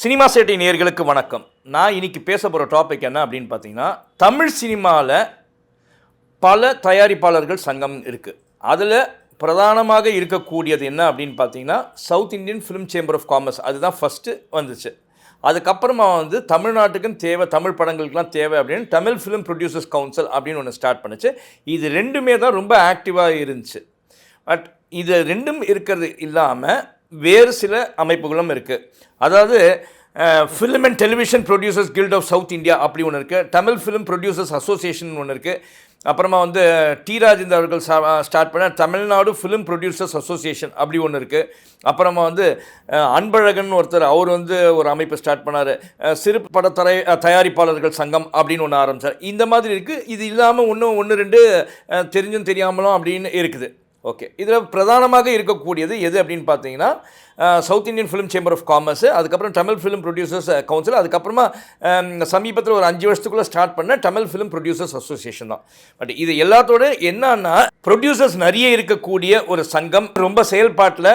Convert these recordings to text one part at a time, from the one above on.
Cinema சேட்டை நேயர்களுக்கு வணக்கம். நான் இன்னைக்கு பேச போகிற டாபிக் என்ன அப்படின்னு பார்த்தீங்கன்னா, தமிழ் சினிமாவில் பல தயாரிப்பாளர்கள் சங்கம் இருக்குது. அதில் பிரதானமாக இருக்கக்கூடியது என்ன அப்படின்னு பார்த்தீங்கன்னா, South Indian film chamber of commerce. அதுதான் ஃபஸ்ட்டு வந்துச்சு. அதுக்கப்புறமா தமிழ்நாட்டுக்கும் தேவை, தமிழ் படங்களுக்கெலாம் தேவை அப்படின்னு தமிழ் ஃபிலிம் ப்ரொடியூசர்ஸ் கவுன்சில் அப்படின்னு ஒன்று ஸ்டார்ட் பண்ணுச்சு. இது ரெண்டுமே தான் ரொம்ப ஆக்டிவாக இருந்துச்சு. பட் இது ரெண்டும் இருக்கிறது இல்லாமல் வேறு சில அமைப்புகளும் இருக்குது. அதாவது film and television producers guild of South India அப்படி ஒன்று இருக்குது. தமிழ் ஃபிலிம் ப்ரொடியூசர்ஸ் அசோசியேஷன் ஒன்று இருக்குது. அப்புறமா டி ராஜேந்தர் அவர்கள் ஸ்டார்ட் பண்ண தமிழ்நாடு ஃபிலிம் ப்ரொடியூசர்ஸ் அசோசியேஷன் அப்படி ஒன்று இருக்குது. அப்புறமா அன்பழகன் ஒருத்தர் அவர் ஒரு அமைப்பு ஸ்டார்ட் பண்ணார், சிறு பட தயாரிப்பாளர்கள் சங்கம் அப்படின்னு ஒன்று ஆரம்பித்தார். இந்த மாதிரி இருக்குது. இது இல்லாமல் ஒன்று ரெண்டு தெரிஞ்சும் தெரியாமலும் அப்படின்னு இருக்குது. ஓகே, இதில் பிரதானமாக இருக்கக்கூடியது எது அப்படின்னு பார்த்தீங்கன்னா, South Indian film chamber of commerce, அதுக்கப்புறம் தமிழ் ஃபிலிம் ப்ரொடியூசர்ஸ் கவுன்சில், அதுக்கப்புறமா சமீபத்தில் ஒரு 5 வருஷத்துக்குள்ளே ஸ்டார்ட் பண்ண தமிழ் ஃபிலிம் ப்ரொடியூசர்ஸ் அசோசியேஷன் தான். பட் இது எல்லாத்தோட என்னன்னா, ப்ரொடியூசர்ஸ் நிறைய இருக்கக்கூடிய ஒரு சங்கம், ரொம்ப செயல்பாட்டில்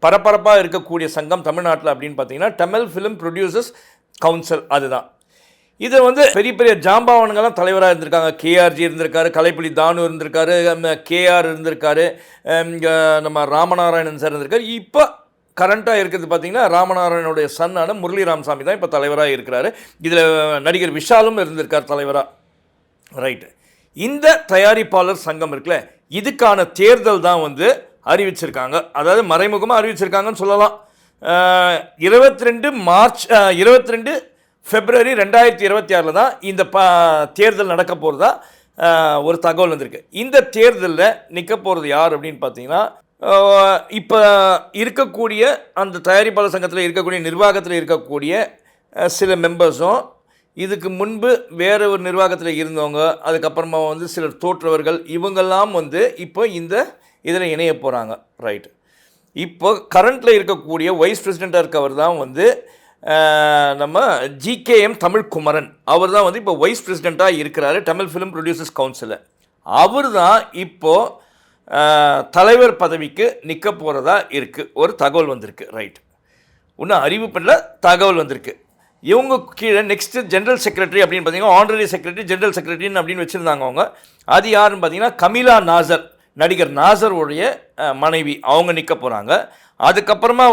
பரபரப்பாக இருக்கக்கூடிய சங்கம் தமிழ்நாட்டில் அப்படின்னு பார்த்தீங்கன்னா தமிழ் ஃபிலிம் ப்ரொடியூசர்ஸ் கவுன்சில். அதுதான் இது பெரிய பெரிய ஜாம்பாவனங்கள்லாம் தலைவராக இருந்திருக்காங்க. கேஆர்ஜி இருந்திருக்காரு, கலைப்புலி தானு இருந்திருக்காரு, கேஆர் இருந்திருக்காரு, நம்ம ராமநாராயணன் சார் இருந்திருக்காரு. இப்போ கரண்ட்டாக இருக்கிறது பார்த்திங்கன்னா ராமநாராயணனுடைய சன்னான முரளி ராமசாமி தான் இப்போ தலைவராக இருக்கிறாரு. இதில் நடிகர் விஷாலும் இருந்திருக்கார் தலைவராக. ரைட்டு, இந்த தயாரிப்பாளர் சங்கம் இருக்குல்ல, இதுக்கான தேர்தல் தான் அறிவிச்சிருக்காங்க. அதாவது மறைமுகமாக அறிவிச்சிருக்காங்கன்னு சொல்லலாம். 22 ஃபெப்ரவரி 2026 தான் இந்த தேர்தல் நடக்க போகிறதா ஒரு தகவல் வந்திருக்கு. இந்த தேர்தலில் நிற்க போகிறது யார் அப்படின்னு பார்த்தீங்கன்னா, இப்போ இருக்கக்கூடிய அந்த தயாரிப்பாளர் சங்கத்தில் இருக்கக்கூடிய நிர்வாகத்தில் இருக்கக்கூடிய சில மெம்பர்ஸும், இதுக்கு முன்பு வேறு ஒரு நிர்வாகத்தில் இருந்தவங்க, அதுக்கப்புறமா சிலர் தோற்றவர்கள், இவங்கெல்லாம் இப்போ இந்த இதில் இணைய போகிறாங்க. ரைட்டு, இப்போ கரண்ட்டில் இருக்கக்கூடிய வைஸ் பிரசிடெண்ட்டாக இருக்கவர் தான் நம்ம ஜிகேஎம் தமிழ் குமரன். அவர் தான் இப்போ வைஸ் பிரசிடெண்ட்டாக இருக்கிறாரு தமிழ் ஃபிலிம் ப்ரொடியூசர்ஸ் கவுன்சிலில். அவர் தான் இப்போது தலைவர் பதவிக்கு நிற்க போகிறதா இருக்குது ஒரு தகவல் வந்திருக்கு. ரைட், இன்னும் அறிவிப்பில் தகவல் வந்திருக்கு. இவங்க கீழே நெக்ஸ்ட்டு ஜென்ரல் செக்ரட்டரி அப்படின்னு பார்த்தீங்கன்னா, ஆனரரி செக்ரட்டரி, ஜென்ரல் செக்ரட்டரின்னு அப்படின்னு வச்சுருந்தாங்க அவங்க. அது யாருன்னு பார்த்தீங்கன்னா கமிலா நாசர், நடிகர் நாசருடைய மனைவி, அவங்க நிற்க போகிறாங்க. அதுக்கப்புறமா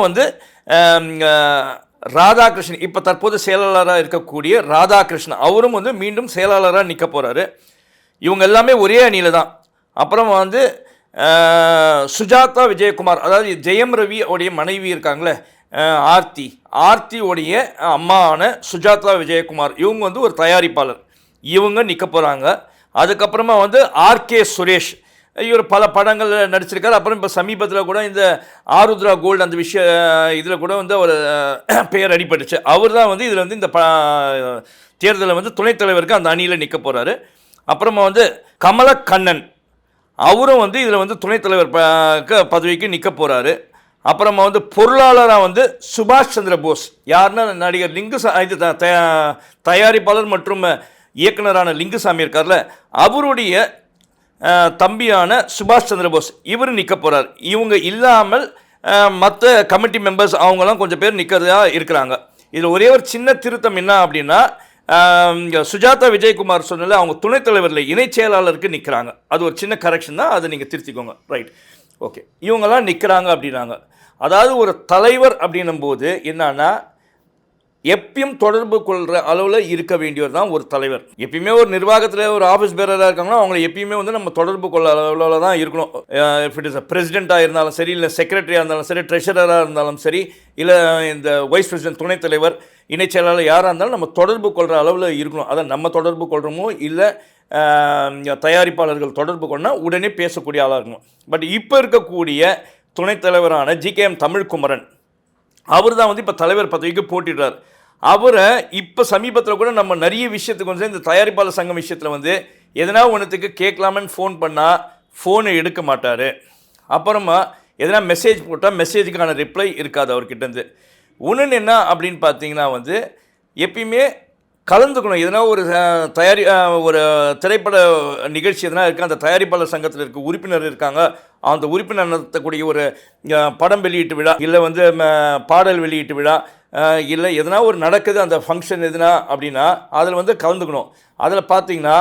ராதாகிருஷ்ணன், இப்போ தற்போது செயலாளராக இருக்கக்கூடிய ராதாகிருஷ்ணன், அவரும் மீண்டும் செயலாளராக நிற்க போகிறாரு. இவங்க எல்லாமே ஒரே அணியில் தான். அப்புறம் சுஜாதா விஜயகுமார், அதாவது ஜெயம் ரவி உடைய மனைவி இருக்காங்களே ஆர்த்தியோடைய அம்மாவான சுஜாதா விஜயகுமார், இவங்க ஒரு தயாரிப்பாளர், இவங்க நிற்க போகிறாங்க. அதுக்கப்புறமா ஆர்கே சுரேஷ், இவர் பல படங்களில் நடிச்சிருக்காரு. அப்புறம் இப்போ சமீபத்தில் கூட இந்த ஆருத்ரா கோல்டு அந்த இதில் கூட ஒரு பெயர் அடிபட்டுச்சு. அவர் தான் இதில் இந்த தேர்தலில் துணைத் தலைவருக்கு அந்த அணியில் நிற்க போகிறாரு. அப்புறமா கமலக்கண்ணன், அவரும் இதில் துணைத் தலைவர் பதவிக்கு நிற்க போகிறாரு. அப்புறமா பொருளாளராக சுபாஷ் சந்திர போஸ், யாருன்னா நடிகர் லிங்குசாமி, தயாரிப்பாளர் மற்றும் இயக்குனரான லிங்குசாமி இருக்கார்ல, அவருடைய தம்பியான சுபாஷ் சந்திர போஸ், இவர் நிற்க போகிறார். இவங்க இல்லாமல் மற்ற கமிட்டி மெம்பர்ஸ் அவங்களாம் கொஞ்சம் பேர் நிற்கிறதா இருக்கிறாங்க. இதில் ஒரே ஒரு சின்ன திருத்தம் என்ன அப்படின்னா, சுஜாதா விஜயகுமார் சொன்னல, அவங்க துணைத் தலைவரில் இணைச் செயலாளருக்கு நிற்கிறாங்க. அது ஒரு சின்ன கரெக்ஷன் தான், அதை நீங்கள் திருத்திக்கோங்க. ரைட், ஓகே, இவங்கெல்லாம் நிற்கிறாங்க அப்படின்னாங்க. அதாவது ஒரு தலைவர் அப்படின்னும் போது என்னன்னா, எப்பயும் தொடர்பு கொள்கிற அளவில் இருக்க வேண்டியவர் தான் ஒரு தலைவர். எப்பயுமே ஒரு நிர்வாகத்தில் ஒரு ஆஃபீஸ் பேரராக இருக்காங்கன்னா அவங்கள எப்பயுமே நம்ம தொடர்பு கொள்ள அளவில் தான் இருக்கணும். இஃப் இட் இஸ் பிரசிடெண்ட்டாக இருந்தாலும் சரி, இல்லை செக்ரட்டரியாக இருந்தாலும் சரி, ட்ரெஷரராக இருந்தாலும் சரி, இல்லை இந்த வைஸ் பிரசிடென்ட் துணைத் தலைவர், இணைச் செயலாளர் யாராக இருந்தாலும் நம்ம தொடர்பு கொள்கிற அளவில் இருக்கணும். அதை நம்ம தொடர்பு கொள்கிறோமோ இல்லை தயாரிப்பாளர்கள் தொடர்பு கொண்டால் உடனே பேசக்கூடிய ஆளாக இருக்கணும். பட் இப்போ இருக்கக்கூடிய துணைத் தலைவரான ஜிகேஎம் தமிழ் குமரன், அவர் தான் இப்போ தலைவர் பதவிக்கு போட்டிடுறார். அவரை இப்போ சமீபத்தில் கூட நம்ம நிறைய விஷயத்துக்கு இந்த தயாரிப்பாளர் சங்கம் விஷயத்தில் எதனா ஒன்றுத்துக்கு கேட்கலாமன்னு ஃபோன் பண்ணால் ஃபோனை எடுக்க மாட்டார். அப்புறமா எதனா மெசேஜ் போட்டால் மெசேஜுக்கான ரிப்ளை இருக்காது அவர்கிட்டருந்து. ஒன்று என்ன அப்படின்னு பார்த்தீங்கன்னா எப்பயுமே கலந்துக்கணும். எதனா ஒரு திரைப்பட நிகழ்ச்சி எதனா இருக்குது, அந்த தயாரிப்பாளர் சங்கத்தில் இருக்க உறுப்பினர் இருக்காங்க, அந்த உறுப்பினர் நடத்தக்கூடிய ஒரு படம் வெளியீட்டு விழா, இல்லை பாடல் வெளியீட்டு விழா, இல்லை எதனா ஒரு நடக்குது அந்த ஃபங்க்ஷன் எதுனா அப்படின்னா அதில் வந்து கலந்துக்கணும். அதில் பார்த்தீங்கன்னா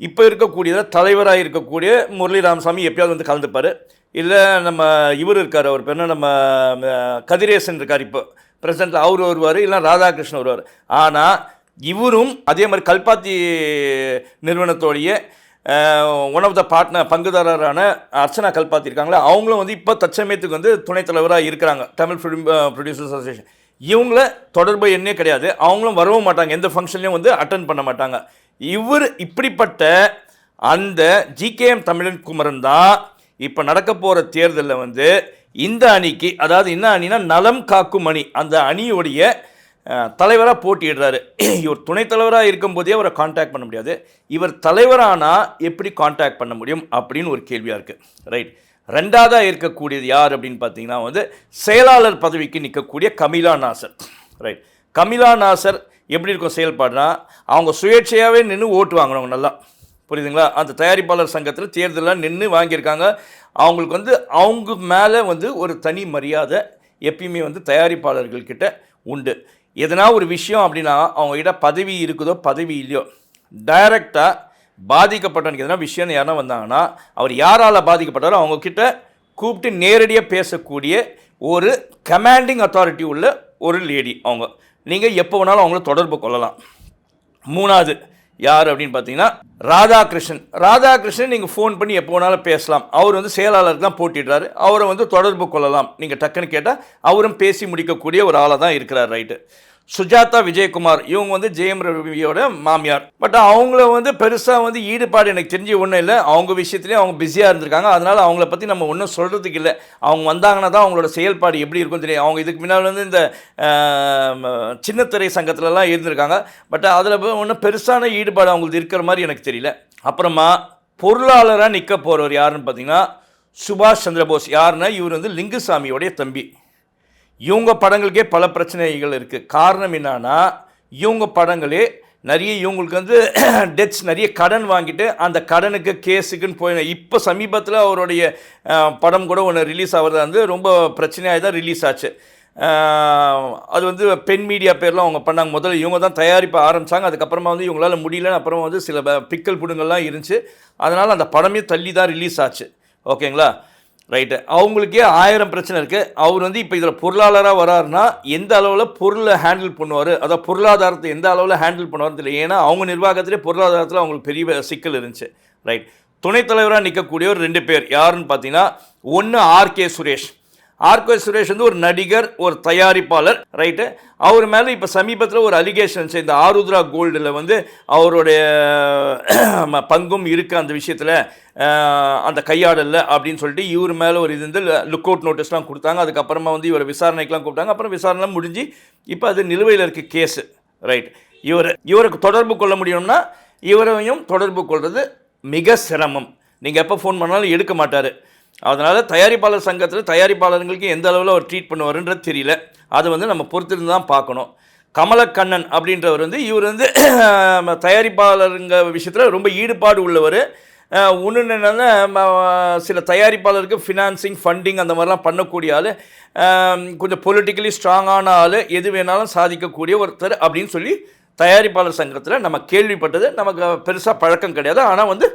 இப்போ இருக்கக்கூடியதில் தலைவராக இருக்கக்கூடிய முரளி ராமசாமி எப்பயாவது வந்து கலந்துப்பார். இல்லை நம்ம இவர் இருக்கார், அவர் பேர் நம்ம கதிரேசன் இருக்கார் இப்போ பிரசிடென்ட்டில், அவர் வருவார். இல்லை ராதாகிருஷ்ணன் வருவார். ஆனால் இவரும் அதே மாதிரி கல்பாத்தி நிறுவனத்தோடைய ஒன் ஆஃப் த பார்ட்னர் பங்குதாரரான அர்ச்சனா கல்பாத்தி இருக்காங்களே, அவங்களும் வந்து இப்போ தற்சமயத்துக்கு வந்து துணைத் தலைவராக இருக்கிறாங்க தமிழ் ஃபிலிம் ப்ரொடியூசர்ஸ் அசோசியேஷன். இவங்கள தொடர்பு என்னே கிடையாது, அவங்களும் வரவும் மாட்டாங்க, எந்த ஃபங்க்ஷன்லையும் வந்து அட்டன் பண்ண மாட்டாங்க. இவர் இப்படிப்பட்ட அந்த ஜிகேஎம் தமிழன் குமரன் தான் இப்போ நடக்க போகிற தேர்தலில் வந்து இந்த அணிக்கு, அதாவது என்ன அணினா நலம் காக்கும் அணி, அந்த அணியுடைய தலைவராக போட்டியிடுறாரு. இவர் துணைத் தலைவராக இருக்கும்போதே அவரை கான்டாக்ட் பண்ண முடியாது, இவர் தலைவரானால் எப்படி கான்டாக்ட் பண்ண முடியும் அப்படின்னு ஒரு கேள்வியாக இருக்குது. ரைட். ரெண்டாவதாக இருக்கக்கூடியது யார் அப்படின்னு பார்த்தீங்கன்னா வந்து செயலாளர் பதவிக்கு நிற்கக்கூடிய கமிலா நாசர். ரைட். கமிலா நாசர் எப்படி இருக்கும் செயல்பாடுனா, அவங்க சுயேட்சையாகவே நின்று ஓட்டு வாங்கினவங்க, நல்லா புரியுதுங்களா? அந்த தயாரிப்பாளர் சங்கத்தில் தேர்தலில் நின்று வாங்கியிருக்காங்க. அவங்களுக்கு வந்து அவங்க மேலே வந்து ஒரு தனி மரியாதை எப்பயுமே வந்து தயாரிப்பாளர்கள்கிட்ட உண்டு. எதனா ஒரு விஷயம் அப்படின்னா அவங்ககிட்ட பதவி இருக்குதோ பதவி இல்லையோ, டைரெக்டாக பாதிக்கப்பட்டவனுக்கு எதனா விஷயம் யாரா வந்தாங்கன்னா அவர் யாரால் பாதிக்கப்பட்டாரோ அவங்கக்கிட்ட கூப்பிட்டு நேரடியாக பேசக்கூடிய ஒரு கமாண்டிங் அத்தாரிட்டி உள்ள ஒரு லேடி அவங்க. நீங்கள் எப்போ வேணாலும் அவங்கள தொடர்பு கொள்ளலாம். மூணாவது யார் அப்படின்னு பார்த்தீங்கன்னா ராதாகிருஷ்ணன். ராதாகிருஷ்ணன் நீங்கள் ஃபோன் பண்ணி எப்போ வேணாலும் பேசலாம். அவர் வந்து செயலாளருக்கு தான் போட்டிடுறாரு, அவரை வந்து தொடர்பு கொள்ளலாம். நீங்கள் டக்குன்னு கேட்டால் அவரும் பேசி முடிக்கக்கூடிய ஒரு ஆளாக தான் இருக்கிறார். ரைட்டு. சுஜாதா விஜயகுமார், இவங்க வந்து ஜெயம் ரவியோட மாமியார். பட் அவங்கள வந்து பெருசாக வந்து ஈடுபாடு எனக்கு தெரிஞ்சு ஒன்றும் இல்லை. அவங்க விஷயத்துலேயே அவங்க பிஸியாக இருந்திருக்காங்க. அதனால் அவங்கள பற்றி நம்ம ஒன்றும் சொல்கிறதுக்கு இல்லை. அவங்க வந்தாங்கன்னா தான் அவங்களோட செயல்பாடு எப்படி இருக்குன்னு தெரியும். அவங்க இதுக்கு முன்னால் வந்து இந்த சின்னத்திரை சங்கத்திலலாம் இருந்திருக்காங்க. பட் அதில் ஒன்றும் பெருசான ஈடுபாடு அவங்களுக்கு இருக்கிற மாதிரி எனக்கு தெரியல. அப்புறமா பொருளாளராக நிற்க போகிறவர் யாருன்னு பார்த்தீங்கன்னா சுபாஷ் சந்திரபோஸ். யாருன்னா இவர் வந்து லிங்குசாமியோடைய தம்பி. இவங்க படங்களுக்கே பல பிரச்சனைகள் இருக்குது. காரணம் என்னன்னா இவங்க படங்களே நிறைய இவங்களுக்கு வந்து டெத்ஸ், நிறைய கடன் வாங்கிட்டு அந்த கடனுக்கு கேஸுக்குன்னு போய் இப்போ சமீபத்தில் அவருடைய படம் கூட ஒன்று ரிலீஸ் ஆகிறது வந்து ரொம்ப பிரச்சனையாக தான் ரிலீஸ் ஆச்சு. அது வந்து பெண் மீடியா பேர்லாம் அவங்க பண்ணாங்க. முதல்ல இவங்க தான் தயாரிப்பை ஆரம்பித்தாங்க. அதுக்கப்புறமா வந்து இவங்களால் முடியலன்னு அப்புறமா வந்து சில பிக்கல் புடுங்கள்லாம் இருந்துச்சு. அதனால் அந்த படமே தள்ளி தான் ரிலீஸ் ஆச்சு. ஓகேங்களா? ரைட்டு. அவங்களுக்கே 1000 பிரச்சனை இருக்குது. அவர் வந்து இப்போ இதில் பொருளாளராக வராருன்னா எந்த அளவில் பொருளை ஹேண்டில் பண்ணுவார், அதாவது பொருளாதாரத்தை எந்த அளவில் ஹேண்டில் பண்ணுவார்னு தெரியல. ஏன்னா அவங்க நிர்வாகத்திலே பொருளாதாரத்தில் அவங்களுக்கு பெரிய சிக்கல் இருந்துச்சு. ரைட். துணைத் தலைவராக நிற்கக்கூடிய ஒரு 2 பேர் யாருன்னு பார்த்தீங்கன்னா, ஒன்று ஆர்கே சுரேஷ். ஆர்கே சுரேஷ் வந்து ஒரு நடிகர், ஒரு தயாரிப்பாளர். ரைட்டு. அவர் மேலே இப்போ சமீபத்தில் ஒரு அலிகேஷன்ஸ், இந்த ஆருத்ரா கோல்டில் வந்து அவருடைய பங்கும் இருக்குது அந்த விஷயத்தில், அந்த கையாடலில் அப்படின்னு சொல்லிட்டு இவர் மேலே ஒரு இது வந்து லுக் அவுட் நோட்டீஸ்லாம் கொடுத்தாங்க. அதுக்கப்புறமா வந்து இவரை விசாரணைக்கெலாம் கூப்பிட்டாங்க. அப்புறம் விசாரணைலாம் முடிஞ்சு இப்போ அது நிலுவையில் இருக்க கேஸு. ரைட். இவருக்கு தொடர்பு கொள்ள முடியும்னா இவரையும் தொடர்பு கொள்வது மிக சிரமம். நீங்கள் எப்போ ஃபோன் பண்ணாலும் எடுக்க மாட்டார். அதனால் தயாரிப்பாளர் சங்கத்தில் தயாரிப்பாளர்களுக்கு எந்த அளவில் அவர் ட்ரீட் பண்ணுவாருன்றது தெரியல. அது வந்து நம்ம பொறுத்திருந்து தான் பார்க்கணும். கமலக்கண்ணன் அப்படின்றவர் வந்து இவர் வந்து தயாரிப்பாளருங்க விஷயத்தில் ரொம்ப ஈடுபாடு உள்ளவர். ஒன்று என்னென்னா சில தயாரிப்பாளருக்கு ஃபினான்சிங், ஃபண்டிங் அந்த மாதிரிலாம் பண்ணக்கூடிய ஆள், கொஞ்சம் பொலிட்டிக்கலி ஸ்ட்ராங்கான ஆள், எது வேணாலும் சாதிக்கக்கூடிய ஒருத்தர் அப்படின்னு சொல்லி தயாரிப்பாளர் சங்கத்தில் நம்ம கேள்விப்பட்டது. நமக்கு பெருசாக பழக்கம் கிடையாது. ஆனால் வந்து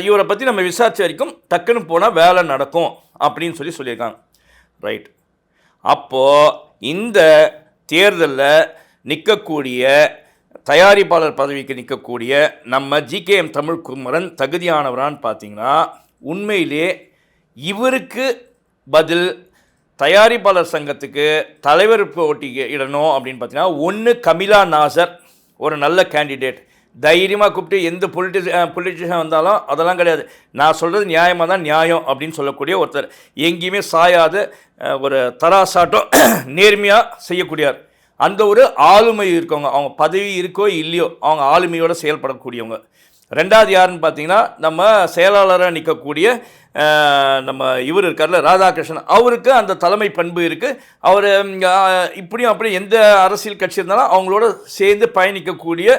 இவரை பற்றி நம்ம விசாரிச்ச வரைக்கும் டக்குன்னு போனால் வேலை நடக்கும் அப்படின்னு சொல்லியிருக்காங்க. ரைட். அப்போது இந்த தேர்தலில் நிற்கக்கூடிய தயாரிப்பாளர் பதவிக்கு நிற்கக்கூடிய நம்ம ஜிகேஎம் தமிழ் குமரன் தகுதியானவரான்னு பார்த்தீங்கன்னா, உண்மையிலே இவருக்கு பதில் தயாரிப்பாளர் சங்கத்துக்கு தலைவர் போட்டிக்கு இடணும் அப்படின்னு பார்த்தீங்கன்னா, ஒன்று கமிலா நாசர் ஒரு நல்ல கேண்டிடேட். தைரியமாக கூப்பிட்டு எந்த பொலிட்டிஷியன் வந்தாலும் அதெல்லாம் கிடையாது, நான் சொல்கிறது நியாயமாக தான் நியாயம் அப்படின்னு சொல்லக்கூடிய ஒருத்தர். எங்கேயுமே சாயாத ஒரு தராசாட்டம் நேர்மையாக செய்யக்கூடியார். அந்த ஒரு ஆளுமை இருக்கவங்க, அவங்க பதவி இருக்கோ இல்லையோ அவங்க ஆளுமையோடு செயல்படக்கூடியவங்க. ரெண்டாவது யாருன்னு பார்த்தீங்கன்னா, நம்ம செயலாளராக நிற்கக்கூடிய நம்ம இவர் இருக்கார்ல ராதாகிருஷ்ணன், அவருக்கு அந்த தலைமை பண்பு இருக்குது. அவர் இப்படியும் அப்படியும் எந்த அரசியல் கட்சி இருந்தாலும் அவங்களோட சேர்ந்து பயணிக்கக்கூடிய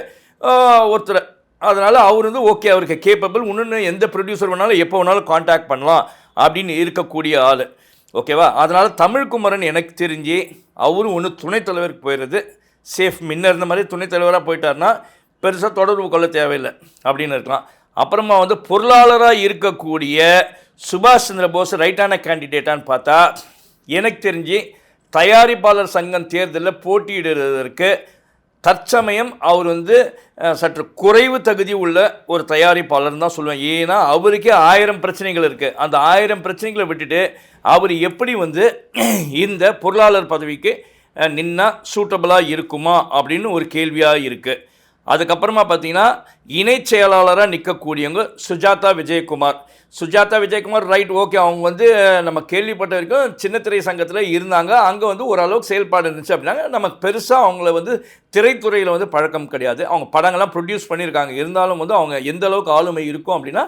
ஒருத்தர். அதனால் அவர் வந்து ஓகே, அவருக்கு கேப்பபிள், இன்னொன்று எந்த ப்ரொடியூசர் வேணாலும் எப்போ வேணாலும் கான்டாக்ட் பண்ணலாம் அப்படின்னு இருக்கக்கூடிய ஆள். ஓகேவா? அதனால் தமிழ்குமரன் எனக்கு தெரிஞ்சு அவரும் ஒன்று துணைத் தலைவருக்கு போயிடுறது சேஃப். முன்ன இருந்த மாதிரி துணைத் தலைவராக போயிட்டார்னா பெருசாக தொடர்பு கொள்ள தேவையில்லை அப்படின்னு இருக்கலாம். அப்புறமா வந்து பொருளாளராக இருக்கக்கூடிய சுபாஷ் சந்திர போஸ் ரைட்டான கேண்டிடேட்டான்னு பார்த்தா எனக்கு தெரிஞ்சு தயாரிப்பாளர் சங்கம் தேர்தலில் போட்டியிடுவதற்கு தற்சமயம் அவர் வந்து சற்று குறைவு தகுதி உள்ள ஒரு தயாரிப்பாளர் தான் சொல்லுவேன். ஏன்னா அவருக்கே 1000 பிரச்சனைகள் இருக்குது. அந்த 1000 பிரச்சனைகளை விட்டுட்டு அவர் எப்படி வந்து இந்த பொருளாளர் பதவிக்கு நின்னா சூட்டபுளாக இருக்குமா அப்படின்னு ஒரு கேள்வியாக இருக்குது. அதுக்கப்புறமா பார்த்தீங்கன்னா இணை செயலாளராக நிற்கக்கூடியவங்க சுஜாதா விஜயகுமார் ரைட், ஓகே. அவங்க வந்து நம்ம கேள்விப்பட்ட வரைக்கும் சின்னத்திரை சங்கத்தில் இருந்தாங்க. அங்கே வந்து ஓரளவுக்கு செயல்பாடு இருந்துச்சு அப்படின்னாங்க. நமக்கு பெருசாக அவங்கள வந்து திரைத்துறையில் வந்து பழக்கம் கிடையாது. அவங்க படங்கள்லாம் ப்ரொடியூஸ் பண்ணியிருக்காங்க. இருந்தாலும் வந்து அவங்க எந்த அளவுக்கு ஆளுமை இருக்கும் அப்படின்னா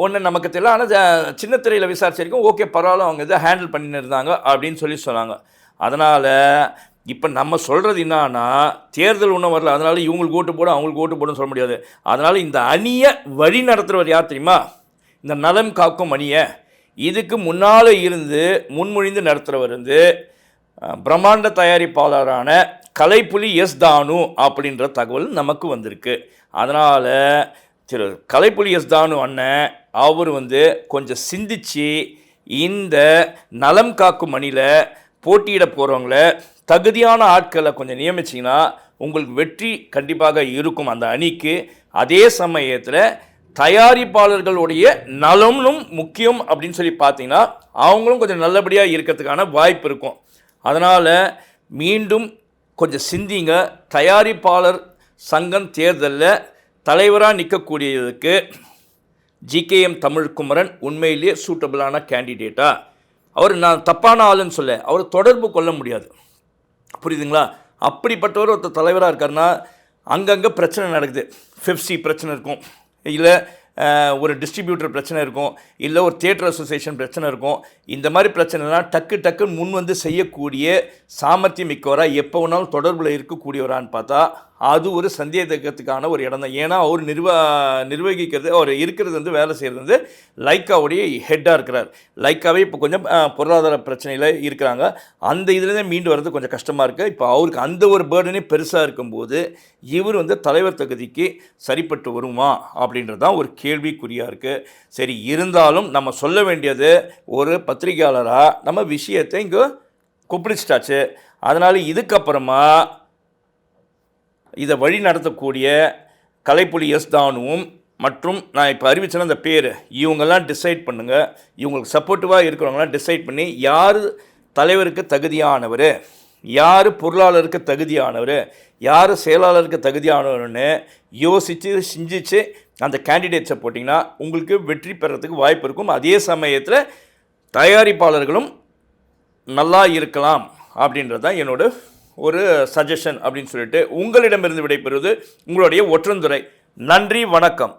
ஒன்று நமக்கு தெரியல. ஆனால் சின்னத்திரையில் விசாரிச்சிருக்கோம், ஓகே பரவாயில்ல, அவங்க இதை ஹேண்டில் பண்ணின்னு இருந்தாங்க அப்படின்னு சொன்னாங்க. அதனால் இப்போ நம்ம சொல்கிறது என்னன்னா தேர்தல் ஒன்றும் வரல, அதனால் இவங்களுக்கு ஓட்டு போடும் அவங்களுக்கு ஓட்டு போடுன்னு சொல்ல முடியாது. அதனால் இந்த அணியை வழி நடத்துகிறவர் யார் தெரியுமா? இந்த நலம் காக்கும் அணியை இதுக்கு முன்னால் இருந்து முன்மொழிந்து நடத்துகிறவர் வந்து பிரம்மாண்ட தயாரிப்பாளரான கலைப்புலி எஸ் தானு அப்படின்ற தகவல் நமக்கு வந்திருக்கு. அதனால் திரு கலைப்புலி எஸ் தானு அண்ணன் அவர் வந்து கொஞ்சம் சிந்திச்சு இந்த நலம் காக்கும் அணியில் போட்டியிட போகிறவங்கள தகுதியான ஆட்களை கொஞ்சம் நியமிச்சிங்கன்னா உங்களுக்கு வெற்றி கண்டிப்பாக இருக்கும் அந்த அணிக்கு. அதே சமயத்தில் தயாரிப்பாளர்களுடைய நலனும் முக்கியம் அப்படின்னு சொல்லி பார்த்தீங்கன்னா அவங்களும் கொஞ்சம் நல்லபடியாக இருக்கிறதுக்கான வாய்ப்பு இருக்கும். அதனால் மீண்டும் கொஞ்சம் சிந்திங்க. தயாரிப்பாளர் சங்கம் தேர்தலில் தலைவராக நிற்கக்கூடியதுக்கு ஜிகேஎம் தமிழ்குமரன் உண்மையிலேயே சூட்டபிளான கேண்டிடேட்டா? அவர் நான் தப்பான ஆளுன்னு சொல்ல, அவர் தொடர்பு கொள்ள முடியாது, புரியுதுங்களா? அப்படிப்பட்டவர் ஒருத்தர் தலைவராக இருக்காருன்னா அங்கங்கே பிரச்சனை நடக்குது. பெப்சி பிரச்சனை இருக்கும், இல்லை ஒரு டிஸ்ட்ரிபியூட்டர் பிரச்சனை இருக்கும், இல்லை ஒரு தியேட்டர் அசோசியேஷன் பிரச்சனை இருக்கும். இந்த மாதிரி பிரச்சனைலாம் டக்கு முன் வந்து செய்யக்கூடிய சாமர்த்தியம் மிக்கவராக எப்போ வேணாலும் தொடர்பில் இருக்கக்கூடியவரான்னு பார்த்தா அது ஒரு சந்தேகத்துக்கான ஒரு இடம் தான். ஏன்னா அவர் நிர்வகிக்கிறது, அவர் இருக்கிறது வந்து வேலை செய்கிறது வந்து லைக்காவுடைய ஹெட்டாக இருக்கிறார். லைக்காவே இப்போ கொஞ்சம் பொருளாதார பிரச்சனையில் இருக்கிறாங்க. அந்த இதுலேருந்து மீண்டு வர்றது கொஞ்சம் கஷ்டமாக இருக்குது. இப்போ அவருக்கு அந்த ஒரு பேர்டனே பெருசாக இருக்கும்போது இவர் வந்து தலைவர் தகுதிக்கு சரிப்பட்டு வருமா அப்படின்றது தான் ஒரு கேள்விக்குறியாக இருக்குது. சரி, இருந்தாலும் நம்ம சொல்ல வேண்டியது ஒரு பத்திரிகையாளராக நம்ம விஷயத்தை இங்கே கொப்பளிச்சிட்டாச்சு. அதனால் இதுக்கப்புறமா இதை வழி நடத்தக்கூடிய கலைப்புலி எஸ் தானுவும் மற்றும் நான் இப்போ அறிவிச்சேன்னா அந்த பேர் இவங்கெல்லாம் டிசைட் பண்ணுங்கள். இவங்களுக்கு சப்போர்ட்டிவாக இருக்கிறவங்களாம் டிசைட் பண்ணி யார் தலைவருக்கு தகுதியானவர், யார் பொருளாளருக்கு தகுதியானவர், யார் செயலாளருக்கு தகுதியானவர்னு யோசித்து சிந்திச்சு அந்த கேண்டிடேட்ஸை போட்டிங்கன்னா உங்களுக்கு வெற்றி பெறத்துக்கு வாய்ப்பு இருக்கும். அதே சமயத்தில் தயாரிப்பாளர்களும் நல்லா இருக்கலாம் அப்படின்றது தான் என்னோட ஒரு சஜஷன் அப்படின்னு சொல்லிட்டு உங்களிடமிருந்து விடைபெறுவது உங்களுடைய ஒற்றந்துரை. நன்றி, வணக்கம்.